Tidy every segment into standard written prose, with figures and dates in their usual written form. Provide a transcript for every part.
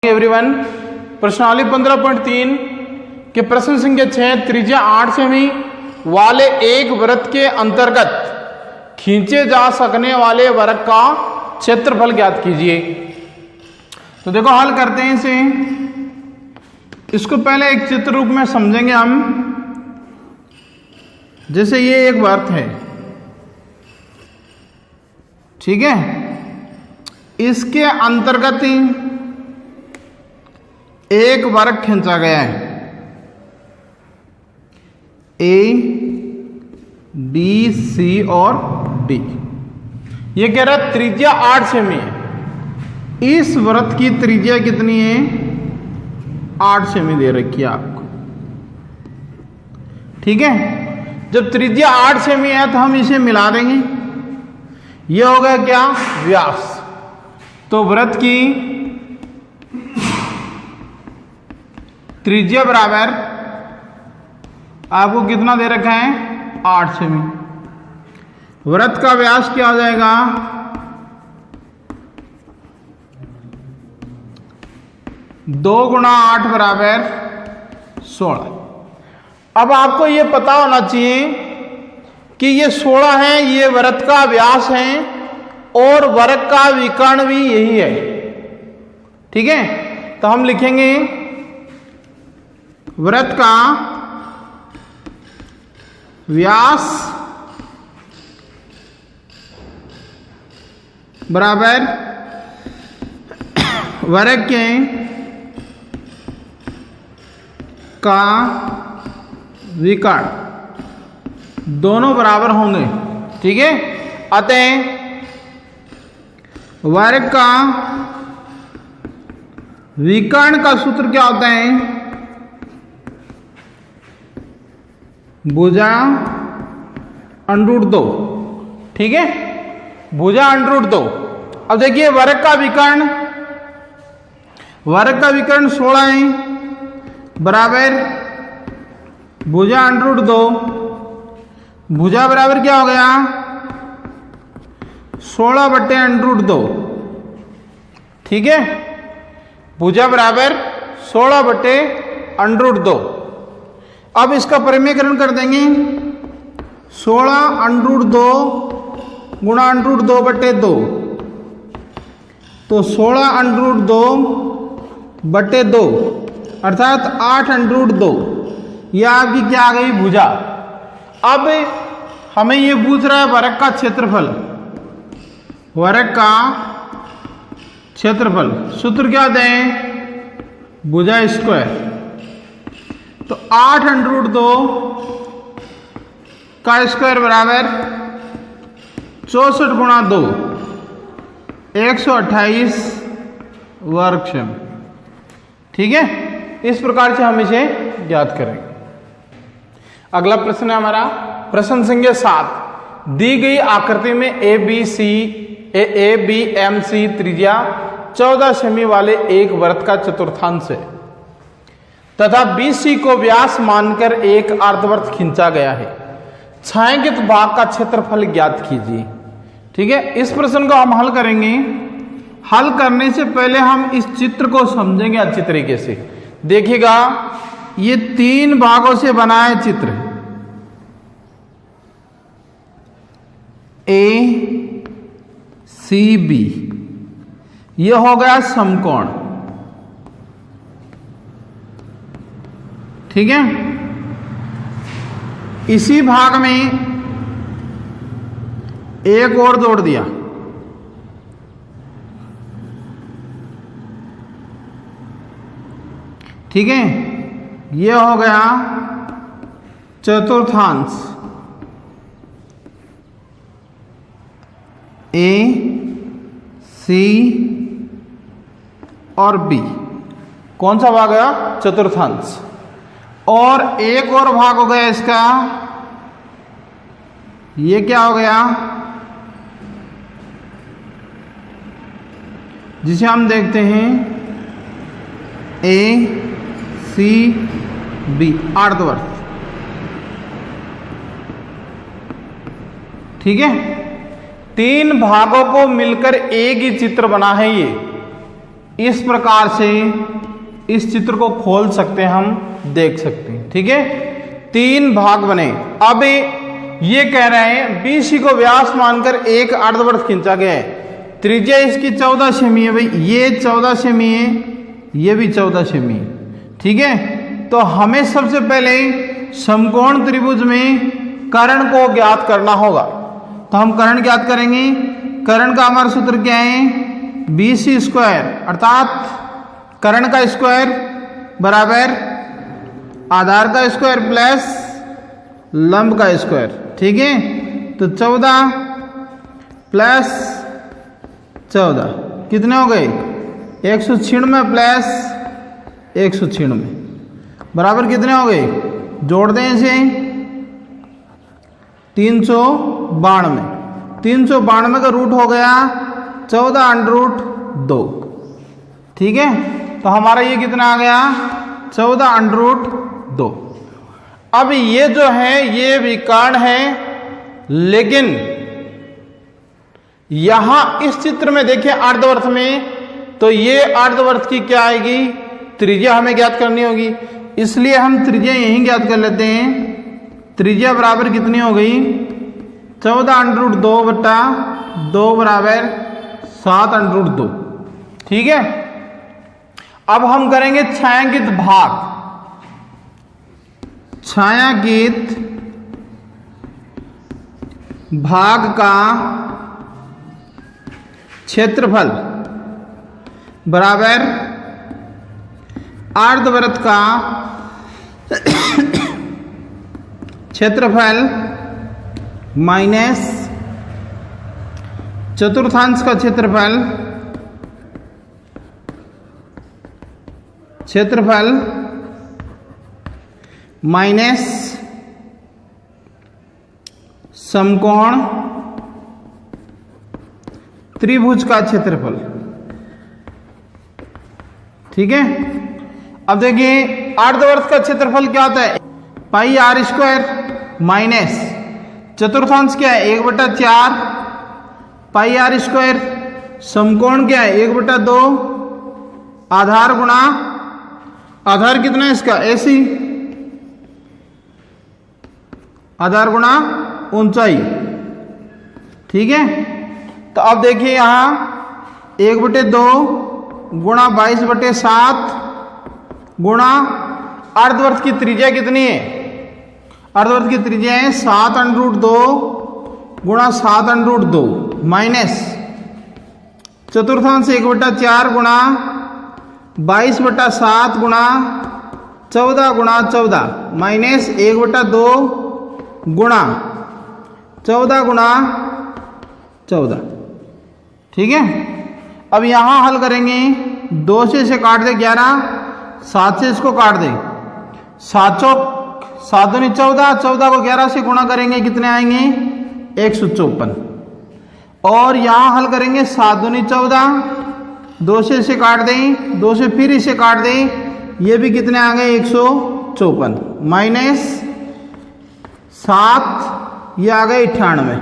Everyone, प्रश्नावली 15.3 के प्रश्न संख्या 6 त्रिज्या 8 सेमी वाले एक वृत्त के अंतर्गत खींचे जा सकने वाले वृत्त का क्षेत्रफल ज्ञात कीजिए। तो देखो हल करते हैं इसे। इसको पहले एक चित्र रूप में समझेंगे हम। जैसे ये एक वृत्त है, ठीक है, इसके अंतर्गत एक वृत्त खींचा गया है। ए, बी, सी और डी। ये कह रहा है त्रिज्या 8 सेमी है। इस वृत्त की त्रिज्या कितनी है? 8 सेमी दे रखी है आपको, ठीक है। जब त्रिज्या 8 सेमी है तो हम इसे मिला देंगे। यह हो गया क्या? व्यास। तो वृत्त की त्रिज्या बराबर आपको कितना दे रखा है? 8 सेमी। वृत्त का व्यास क्या हो जाएगा? 2 गुणा 8 बराबर 16। अब आपको यह पता होना चाहिए कि ये 16 है, ये वृत्त का व्यास है और वृत्त का विकर्ण भी यही है, ठीक है। तो हम लिखेंगे वृत्त का व्यास बराबर वृत्त के का विकर्ण, दोनों बराबर होंगे, ठीक है। अतः वृत्त का विकर्ण का सूत्र क्या होता है? भुजा √2, ठीक है, भुजा √2। अब देखिए वृत्त का विकर्ण 16 है बराबर भुजा √2। भुजा बराबर क्या हो गया? 16/√2, ठीक है। भुजा बराबर 16/√2। अब इसका परिमेयकरण कर देंगे। 16√2 गुणा √2/2, तो 16√2/2 अर्थात 8√2। यह आपकी क्या आ गई? भुजा। अब हमें यह पूछ रहा है वृत्त का क्षेत्रफल। वृत्त का क्षेत्रफल सूत्र क्या दें? भुजा स्क्वायर। तो 8√2 का स्क्वायर बराबर 64 गुणा 2, 128 वर्ग सेमी, ठीक है। इस प्रकार से हम इसे ज्ञात करेंगे। अगला प्रश्न है हमारा प्रश्न संख्या 7। दी गई आकृति में ए बी एम सी त्रिज्या 14 सेमी वाले एक वृत्त का चतुर्थांश है तथा BC को व्यास मानकर एक अर्धवृत्त खींचा गया है। छायांकित भाग का क्षेत्रफल ज्ञात कीजिए, ठीक है। इस प्रश्न को हम हल करेंगे। हल करने से पहले हम इस चित्र को समझेंगे अच्छी तरीके से। देखिएगा ये 3 भागों से बना है चित्र। ACB यह हो गया समकोण, ठीक है। इसी भाग में एक और जोड़ दिया, ठीक है। यह हो गया चतुर्थांश। A, C और B कौन सा भाग गया? चतुर्थांश। और एक और भाग हो गया इसका, ये क्या हो गया? जिसे हम देखते हैं ACB अर्धवृत्त, ठीक है। 3 भागों को मिलकर एक ही चित्र बना है। ये इस प्रकार से इस चित्र को खोल सकते हैं, हम देख सकते हैं। ठीक है, 3 भाग बने। अब ये कह रहे हैं BC को व्यास मानकर एक अर्धवृत्त खींचा गया है, त्रिज्या इसकी 14 सेमी है। भाई ये 14 सेमी है, ये भी 14 सेमी है। ठीक है, तो हमें सबसे पहले समकोण त्रिभुज में कर्ण को ज्ञात करना होगा। तो हम कर्ण ज्ञात करेंगे। कर्ण का हमारा सूत्र क्या है? BC स्क्वायर, अर्थात कर्ण का स्क्वायर बराबर आधार का स्क्वायर प्लस लंब का स्क्वायर। ठीक है, तो 14 प्लस 14 कितने हो गए? 196 प्लस 196 बराबर कितने हो गए? जोड़ दें इसे, 392। 392 का रूट हो गया 14√2। ठीक है, तो हमारा ये कितना आ गया? 14√2। अब ये जो है ये विकर्ण है, लेकिन यहां इस चित्र में देखिए अर्धवृत्त में, तो ये अर्धवृत्त की क्या आएगी? त्रिज्या हमें ज्ञात करनी होगी, इसलिए हम त्रिज्या यहीं ज्ञात कर लेते हैं। त्रिज्या बराबर कितनी हो गई? 14√2/2 बराबर 7√2। ठीक है, अब हम करेंगे छायांकित भाग। छायांकित भाग का क्षेत्रफल बराबर अर्धवृत्त का क्षेत्रफल माइनस चतुर्थांश का क्षेत्रफल माइनस समकोण त्रिभुज का क्षेत्रफल। ठीक है, अब देखिए अर्धवृत्त का क्षेत्रफल क्या होता है? पाई r स्क्वायर माइनस चतुर्थांश क्या है? 1/4 पाई r स्क्वायर। समकोण क्या है? 1/2 आधार गुणा आधार कितना है इसका? AC आधार गुणा ऊंचाई। ठीक है, तो अब देखिए यहां 1/2 गुणा 22/7 गुणा अर्धवृत्त की त्रिज्या कितनी है? अर्धवृत्त की त्रिज्या है 7√2 गुणा 7√2 माइनस चतुर्थांश 1/4 गुणा 22/7 गुणा 14 माइनस 1/2 गुणा 14 ठीक है, अब यहां हल करेंगे। 2 से इसे काट दे 11, 7 से इसको काट दे 7 दूनी 14, 14 को 11 से गुणा करेंगे कितने आएंगे? 154। और यहां हल करेंगे 7 दूनी 14, 2 से इसे काट दें, 2 से फिर इसे काट दें, ये भी कितने आ गए? 154 माइनस 7 ये आ गए 98।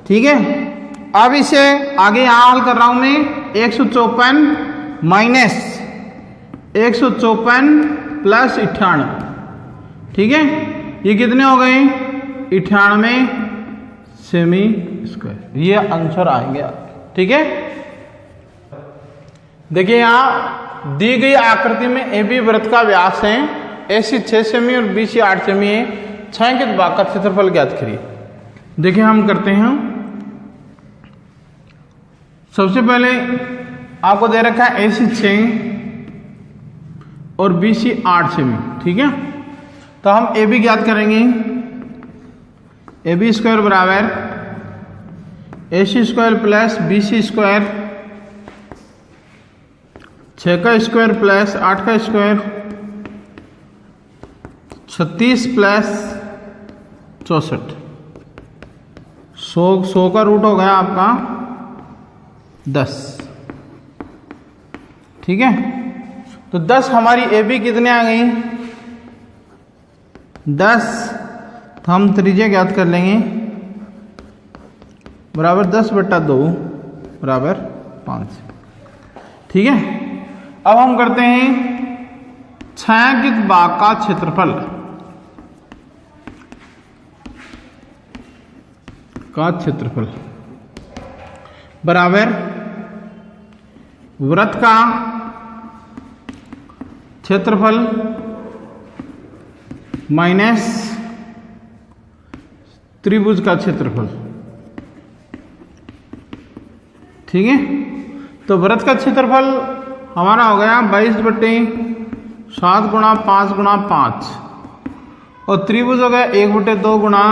ठीक है, अब इसे आगे यहां हल कर रहा हूं मैं। 154 माइनस 154 प्लस 98। ठीक है, ये कितने हो गए? 98 सेमी स्क्वायर, ये आंसर आएंगे। ठीक है, देखिए यहां दी गई आकृति में AB वृत्त का व्यास है, AC 6 सेमी और BC 8 सेमी है। छायांकित भाग का क्षेत्रफल ज्ञात करिए। देखिए हम करते हैं। सबसे पहले आपको दे रखा है AC 6 और BC 8 सेमी। ठीक है, तो हम AB ज्ञात करेंगे। AB स्क्वायर बराबर AC square plus BC square 6 का स्क्वायर प्लस 8 का स्क्वायर 36 प्लस 64। 100 का रूट हो गया आपका 10। ठीक है, तो 10 हमारी AB कितने आ गई? 10। तो हम त्रिज्या ज्ञात कर लेंगे बराबर 10/2 बराबर 5। ठीक है, अब हम करते हैं छायांकित बाग का क्षेत्रफल बराबर वृत्त का क्षेत्रफल माइनस त्रिभुज का क्षेत्रफल। ठीक है, तो वृत्त का क्षेत्रफल हमारा हो गया 22/7 गुणा 5 गुणा 5 और त्रिभुज हो गया 1/2 गुणा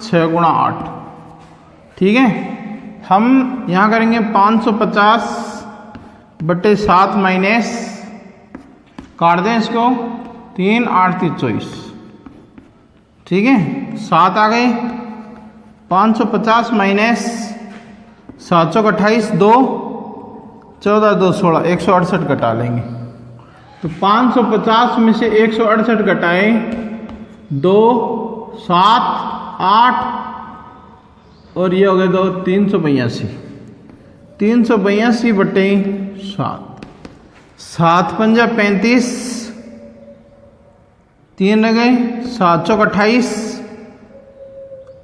6 गुणा 8। ठीक है, हम यहाँ करेंगे 550/7 माइनस, काट दें इसको, 3 8 3 24। ठीक है, 7 आ गई, 550 माइनस 7 चौक 28, 2 14 2 16, 168 घटा लेंगे। तो 550 में से 168 घटाए 2 7 8 और ये हो गए 2 382, 382/7, 7 पंजा 35, 3 रह गए, 7 चौक 28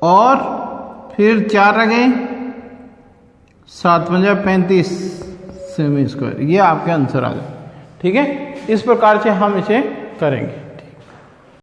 और फिर 4 रह गए, 7 पंजा 35 सेमी स्क्वायर। ये आपके आंसर आ जाए। ठीक है, इस प्रकार से हम इसे करेंगे।